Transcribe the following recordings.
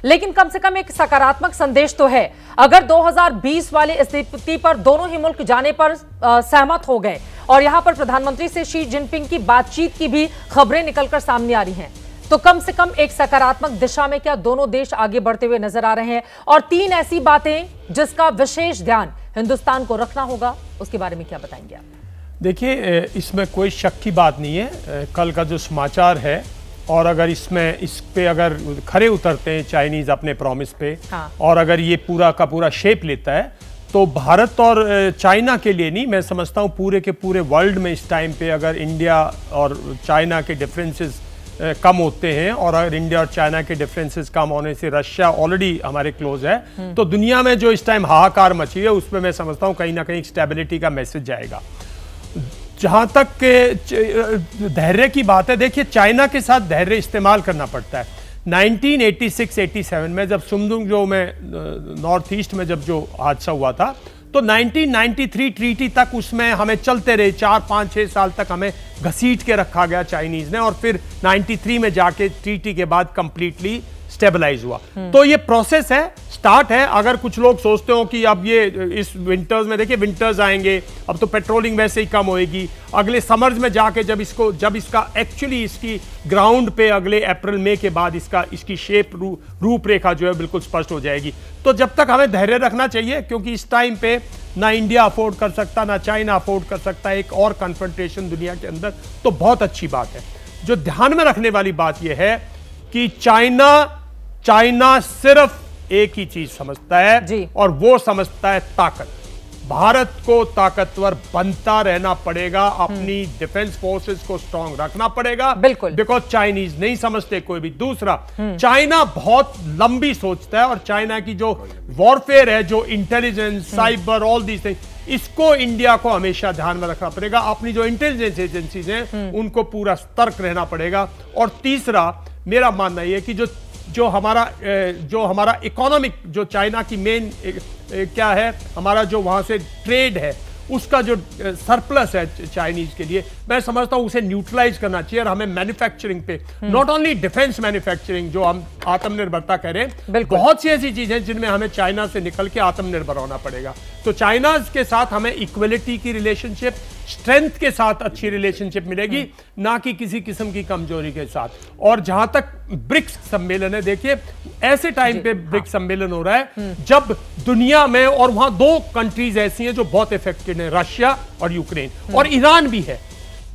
लेकिन कम से कम एक सकारात्मक संदेश तो है। अगर 2020 वाली स्थिति पर दोनों ही मुल्क जाने पर सहमत हो गए और यहां पर प्रधानमंत्री से शी जिनपिंग की बातचीत की भी खबरें निकलकर सामने आ रही हैं, तो कम से कम एक सकारात्मक दिशा में क्या दोनों देश आगे बढ़ते हुए नजर आ रहे हैं। और 3 ऐसी बातें जिसका विशेष ध्यान हिंदुस्तान को रखना होगा, उसके बारे में क्या बताएंगे आप? देखिए, इसमें कोई शक की बात नहीं है। कल का जो समाचार है, और अगर इस पे अगर खरे उतरते हैं चाइनीज अपने प्रॉमिस पे, हाँ। और अगर ये पूरा का पूरा शेप लेता है, तो भारत और चाइना के लिए नहीं, मैं समझता हूँ पूरे के पूरे वर्ल्ड में इस टाइम पे अगर इंडिया और चाइना के डिफरेंसेस कम होते हैं, और अगर इंडिया और चाइना के डिफरेंसेस कम होने से रशिया ऑलरेडी हमारे क्लोज है, तो दुनिया में जो इस टाइम हाहाकार मची है उसमें मैं समझता हूँ कहीं ना कहीं स्टेबिलिटी का मैसेज जाएगा। जहां तक के धैर्य की बात है, देखिए चाइना के साथ धैर्य इस्तेमाल करना पड़ता है। 1986-87 में जब सुमदुंगजो में नॉर्थ ईस्ट में जब जो हादसा हुआ था, तो 1993 ट्रीटी तक उसमें हमें चलते रहे, 4-5-6 साल तक हमें घसीट के रखा गया चाइनीज ने, और फिर 93 में जाके ट्रीटी के बाद कंप्लीटली स्टेबलाइज हुआ। तो ये प्रोसेस है, स्टार्ट है। अगर कुछ लोग सोचते हो कि अब ये इस विंटर्स में, देखिए विंटर्स आएंगे, अब तो पेट्रोलिंग वैसे ही कम होएगी, अगले समर्स में जाके जब इसका एक्चुअली इसकी ग्राउंड पे अगले अप्रैल मई के बाद इसकी शेप रूपरेखा जो है बिल्कुल स्पष्ट हो जाएगी। तो जब तक हमें धैर्य रखना चाहिए, क्योंकि इस टाइम पे ना इंडिया अफोर्ड कर सकता, ना चाइना अफोर्ड कर सकता एक और कन्फ्रंटेशन दुनिया के अंदर। तो बहुत अच्छी बात है। जो ध्यान में रखने वाली बात यह है कि चाइना सिर्फ एक ही चीज समझता है, और वो समझता है ताकत। भारत को ताकतवर बनता रहना पड़ेगा, अपनी डिफेंस फोर्सेस को स्ट्रांग रखना पड़ेगा, बिल्कुल, बिकॉज चाइनीज नहीं समझते कोई भी। दूसरा, चाइना बहुत लंबी सोचता है, और चाइना की जो वॉरफेयर है, जो intelligence, cyber, all these thing, इसको इंडिया को हमेशा ध्यान में रखना पड़ेगा। अपनी जो इंटेलिजेंस एजेंसीज हैं उनको पूरा सतर्क रहना पड़ेगा। और तीसरा, मेरा मानना यह है कि जो हमारा इकोनॉमिक, जो चाइना की मेन क्या है, हमारा जो वहां से ट्रेड है, उसका जो सरप्लस है चाइनीज के लिए, मैं समझता हूं उसे न्यूट्रलाइज करना चाहिए। और हमें मैन्युफैक्चरिंग पे, नॉट ओनली डिफेंस मैन्युफैक्चरिंग, जो हम आत्मनिर्भरता कह रहे हैं, बहुत सी ऐसी चीजें जिनमें हमें चाइना से निकल के आत्मनिर्भर होना पड़ेगा। तो चाइना के साथ हमें इक्वलिटी की रिलेशनशिप, स्ट्रेंथ के साथ अच्छी रिलेशनशिप मिलेगी, ना कि किसी किस्म की कमजोरी के साथ। और जहां तक ब्रिक्स सम्मेलन है, देखिए ऐसे टाइम पे ब्रिक्स सम्मेलन हो रहा है जब दुनिया में, और वहां 2 कंट्रीज ऐसी हैं जो बहुत इफेक्टेड हैं, रशिया और यूक्रेन, और ईरान भी है।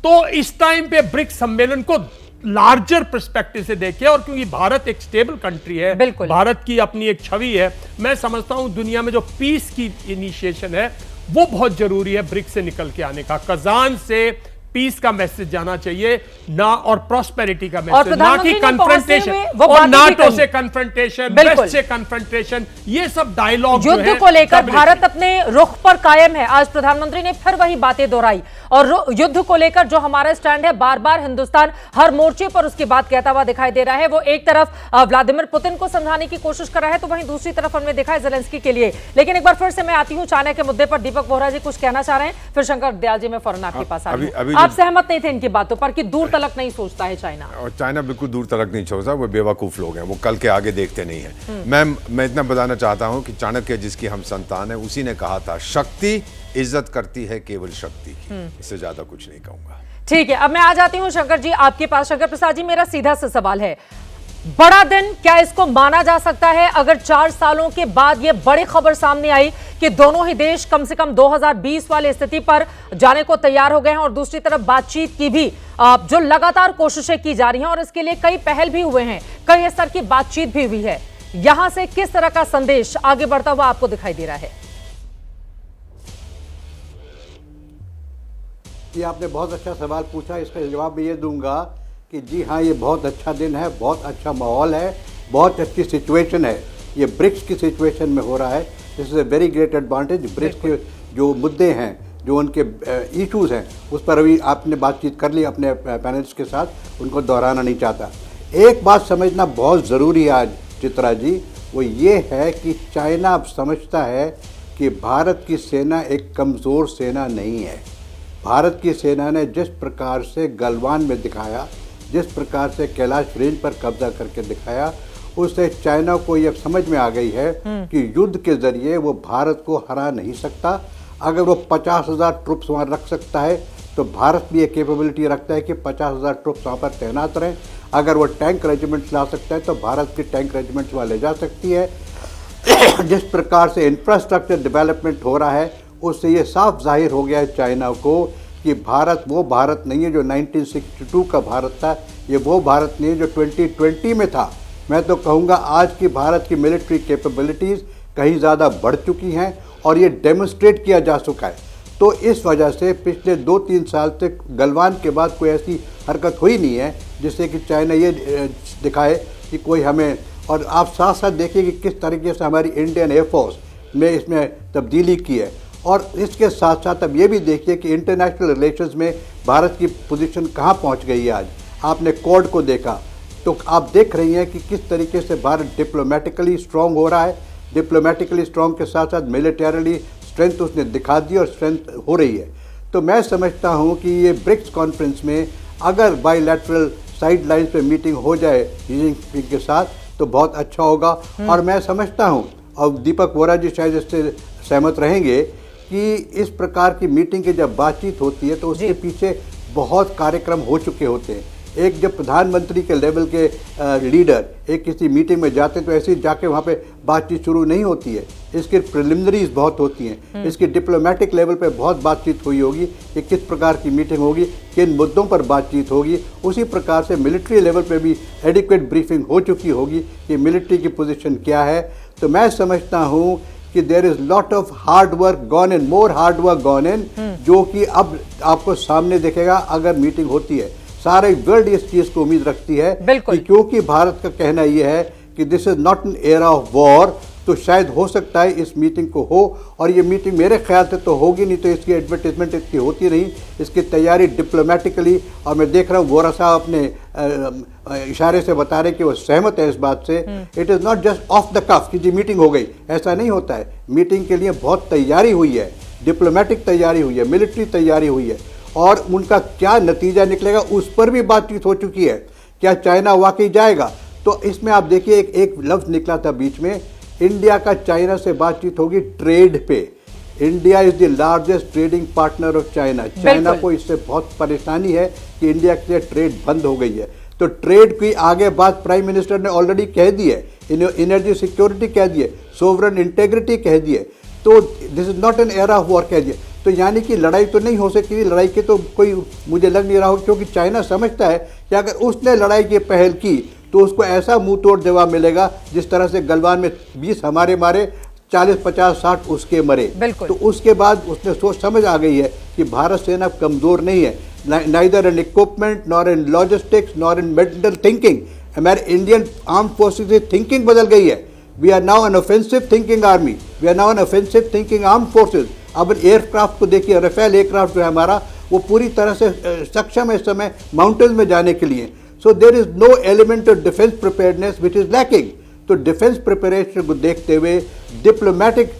तो इस टाइम पे ब्रिक्स सम्मेलन को लार्जर पर्सपेक्टिव से देखिए, और क्योंकि भारत एक स्टेबल कंट्री है, भारत की अपनी एक छवि है, मैं समझता हूं दुनिया में जो पीस की इनिशिएशन है वो बहुत जरूरी है ब्रिक्स से निकल के आने का। कजान से पीस का मैसेज जाना चाहिए, ना, और प्रॉस्पेरिटी का मैसेज, ना कि कन्फ्रंटेशन, और नाटो से कन्फ्रंटेशन, वेस्ट से कन्फ्रंटेशन, ये सब डायलॉग युद्ध को लेकर भारत अपने रुख पर कायम है। आज प्रधानमंत्री ने फिर वही बातें दोहराई, और युद्ध को लेकर जो हमारा स्टैंड है, बार बार हिंदुस्तान हर मोर्चे पर उसकी बात कहता हुआ दिखाई दे रहा है। वो एक तरफ व्लादिमीर पुतिन को समझाने की कोशिश कर रहा है, तो वहीं दूसरी तरफ हमने देखा है ज़ेलेंस्की के लिए। लेकिन एक बार फिर से मैं आती हूं चाइना के मुद्दे पर। दीपक बोहरा जी कुछ कहना चाह रहे हैं, फिर शंकर दयाल जी, मैं फौरन आपके पास आ रही हूं। आप सहमत नहीं थे इनकी बातों पर कि दूर तलक नहीं सोचता है चाइना? और चाइना बिल्कुल दूर तलक नहीं सोचता, वो बेवकूफ लोग हैं, वो कल के आगे देखते नहीं हैं। मैं इतना बताना चाहता हूं कि चाणक्य जिसकी हम संतान है, उसी ने कहा था, शक्ति इज्जत करती है केवल शक्ति की। इससे ज्यादा कुछ नहीं कहूंगा। ठीक है, अब मैं आ जाती हूं शंकर जी आपके पास। शंकर प्रसाद जी, मेरा सीधा सा सवाल है, बड़ा दिन क्या इसको माना जा सकता है अगर 4 सालों के बाद यह बड़ी खबर सामने आई कि दोनों ही देश कम से कम 2020 वाली स्थिति पर जाने को तैयार हो गए हैं, और दूसरी तरफ बातचीत की भी जो लगातार कोशिशें की जा रही हैं, और इसके लिए कई पहल भी हुए हैं, कई स्तर की बातचीत भी हुई है। यहां से किस तरह का संदेश आगे बढ़ता हुआ आपको दिखाई दे रहा है? ये आपने बहुत अच्छा सवाल पूछा, इसका जवाब मैं ये दूंगा कि जी हाँ, ये बहुत अच्छा दिन है, बहुत अच्छा माहौल है, बहुत अच्छी सिचुएशन है। ये ब्रिक्स की सिचुएशन में हो रहा है, this is a very great advantage. BRICS के जो मुद्दे हैं, जो उनके इश्यूज़ हैं, उस पर अभी आपने बातचीत कर ली अपने पैनलिस्ट के साथ, उनको दोहराना नहीं चाहता। एक बात समझना बहुत ज़रूरी है आज चित्रा जी, वो ये है कि चाइना अब समझता है कि भारत की सेना एक कमज़ोर सेना नहीं है। भारत की सेना ने जिस प्रकार से गलवान में दिखाया, जिस प्रकार से कैलाश रेंज पर कब्जा करके दिखाया, उससे चाइना को यह समझ में आ गई है कि युद्ध के जरिए वो भारत को हरा नहीं सकता। अगर वो 50,000 ट्रुप्स वहाँ रख सकता है तो भारत भी ये कैपेबिलिटी रखता है कि 50,000 ट्रुप्स वहाँ पर तैनात रहें। अगर वो टैंक रेजिमेंट्स ला सकता है तो भारत की टैंक रेजिमेंट्स वहाँ ले जा सकती है। जिस प्रकार से इंफ्रास्ट्रक्चर डेवलपमेंट हो रहा है उससे ये साफ जाहिर हो गया है चाइना को कि भारत वो भारत नहीं है जो 1962 का भारत था, ये वो भारत नहीं है जो 2020 में था। मैं तो कहूँगा आज की भारत की मिलिट्री कैपेबिलिटीज़ कहीं ज़्यादा बढ़ चुकी हैं और ये डेमोन्स्ट्रेट किया जा चुका है। तो इस वजह से पिछले 2-3 साल तक गलवान के बाद कोई ऐसी हरकत हुई नहीं है जिससे कि चाइना ये दिखाए कि कोई हमें, और आप साथ साथ देखिए कि किस तरीके से हमारी इंडियन एयरफोर्स में इसमें तब्दीली की है। और इसके साथ साथ अब ये भी देखिए कि इंटरनेशनल रिलेशंस में भारत की पोजीशन कहाँ पहुँच गई है। आज आपने क्वाड को देखा तो आप देख रही हैं कि किस तरीके से भारत डिप्लोमेटिकली स्ट्रॉन्ग हो रहा है। डिप्लोमेटिकली स्ट्रॉन्ग के साथ साथ मिलिटरली स्ट्रेंथ उसने दिखा दी और स्ट्रेंथ हो रही है। तो मैं समझता हूँ कि ये ब्रिक्स कॉन्फ्रेंस में अगर बायलैटरल साइड लाइन्स पे मीटिंग हो जाए शी जिनपिंग के साथ तो बहुत अच्छा होगा। और मैं समझता हूँ, और दीपक वोरा जी शायद इससे सहमत रहेंगे, कि इस प्रकार की मीटिंग की जब बातचीत होती है तो उसके पीछे बहुत कार्यक्रम हो चुके होते हैं। एक जब प्रधानमंत्री के लेवल के लीडर एक किसी मीटिंग में जाते तो ऐसे ही जाके वहाँ पे बातचीत शुरू नहीं होती है। इसकी प्रिलिमिनरीज बहुत होती हैं। इसकी डिप्लोमेटिक लेवल पे बहुत बातचीत हुई होगी कि किस प्रकार की मीटिंग होगी, किन मुद्दों पर बातचीत होगी। उसी प्रकार से मिलिट्री लेवल पे भी एडिक्वेट ब्रीफिंग हो चुकी होगी कि मिलिट्री की पोजीशन क्या है। तो मैं समझता हूँ कि there is lot of hard work gone in, more hard work gone in, जो कि अब आपको सामने दिखेगा अगर मीटिंग होती है। सारे वर्ल्ड इस चीज को उम्मीद रखती है कि क्योंकि भारत का कहना यह है कि this is not an era of war, तो शायद हो सकता है इस मीटिंग को हो। और ये मीटिंग मेरे ख्याल से तो होगी नहीं, तो इसकी एडवर्टीजमेंट इतनी होती नहीं। इसकी तैयारी डिप्लोमेटिकली, और मैं देख रहा हूँ वोरा साहब अपने इशारे से बता रहे कि वो सहमत है इस बात से। It is not just off the cuff कि जी मीटिंग हो गई, ऐसा नहीं होता है। मीटिंग के लिए बहुत तैयारी हुई है, डिप्लोमेटिक तैयारी हुई है, मिलिट्री तैयारी हुई है, और उनका क्या नतीजा निकलेगा उस पर भी बातचीत हो चुकी है। क्या चाइना वाकई जाएगा? तो इसमें आप देखिए एक लफ्ज़ निकला था बीच में, इंडिया का चाइना से बातचीत होगी ट्रेड पे। India is the largest trading partner of China. China को इससे बहुत परेशानी है कि इंडिया के लिए ट्रेड बंद हो गई है। तो ट्रेड की आगे बात प्राइम मिनिस्टर ने ऑलरेडी कह दी है, एनर्जी सिक्योरिटी कह दी है, सोवरेन इंटेग्रिटी कह दी है। तो this is not an era of war कह दिया। तो यानी कि लड़ाई तो नहीं हो सकती। लड़ाई के तो कोई मुझे लग नहीं रहा हो, क्योंकि चाइना समझता है कि अगर उसने लड़ाई की पहल की तो उसको ऐसा मुंह तोड़ जवाब मिलेगा जिस तरह से गलवान में 20 हमारे मारे, 40, 50, 60 उसके मरे। तो उसके बाद उसने सोच समझ आ गई है कि भारत सेना कमज़ोर नहीं है, neither in equipment nor in logistics nor in mental thinking. हमारे इंडियन आर्म फोर्सेज की थिंकिंग बदल गई है। We are now an offensive thinking army, we are now an offensive thinking arm forces. अब एयरक्राफ्ट को देखिए, राफेल एयरक्राफ्ट जो है हमारा, वो पूरी तरह से सक्षम है इस समय माउंटेन्स में जाने के लिए। So there is no element of defence preparedness which is lacking. तो डिफेंस प्रिपरेशन को देखते हुए डिप्लोमेटिक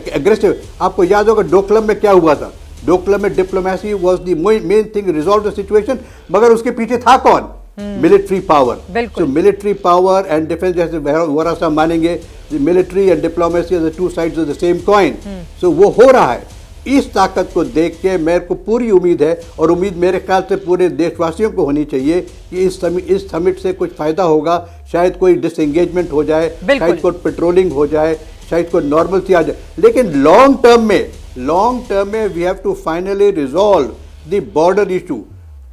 एग्रेसिव, आपको याद होगा डोकलम में क्या हुआ था। डोकलम में diplomacy was the main thing, resolve the situation, मगर उसके पीछे था कौन? Military power. So military power and defence, जैसे वोरा साहब मानेंगे, military and diplomacy are the two sides of the same coin. सो वो हो रहा है। इस ताकत को देख के मेरे को पूरी उम्मीद है, और उम्मीद मेरे ख्याल से पूरे देशवासियों को होनी चाहिए कि इस समिट से कुछ फायदा होगा। शायद कोई डिसएंगेजमेंट हो जाए, शायद कोई पेट्रोलिंग हो जाए, शायद कोई नॉर्मलसी आ जाए, लेकिन लॉन्ग टर्म में we have to finally resolve the border issue.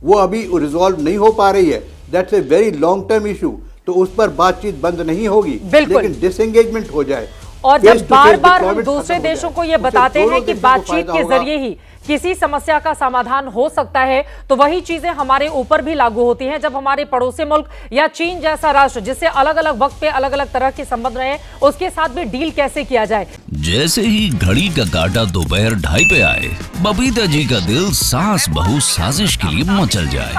वो अभी रिजॉल्व नहीं हो पा रही है। That's a very long term issue. तो उस पर बातचीत बंद नहीं होगी, लेकिन डिसएंगेजमेंट हो जाए। और जब बार बार हम दूसरे देशों को ये बताते हैं कि बातचीत के जरिए ही किसी समस्या का समाधान हो सकता है, तो वही चीजें हमारे ऊपर भी लागू होती हैं जब हमारे पड़ोसी मुल्क या चीन जैसा राष्ट्र, जिससे अलग अलग वक्त पे अलग अलग तरह के संबंध रहे, उसके साथ भी डील कैसे किया जाए। जैसे ही घड़ी का काटा दोपहर 2:30 पे आए, बबीता जी का दिल सास बहू साजिश के लिए मचल जाए।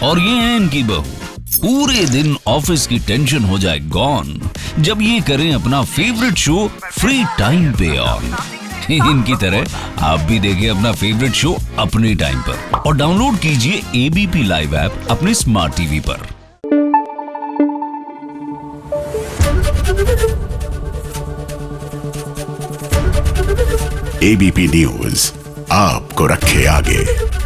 और ये है इनकी बहू, पूरे दिन ऑफिस की टेंशन हो जाए गॉन जब ये करें अपना फेवरेट शो फ्री टाइम पे ऑन। इनकी तरह आप भी देखें अपना फेवरेट शो अपने टाइम पर और डाउनलोड कीजिए एबीपी लाइव ऐप अपने स्मार्ट टीवी पर। एबीपी न्यूज आपको रखे आगे।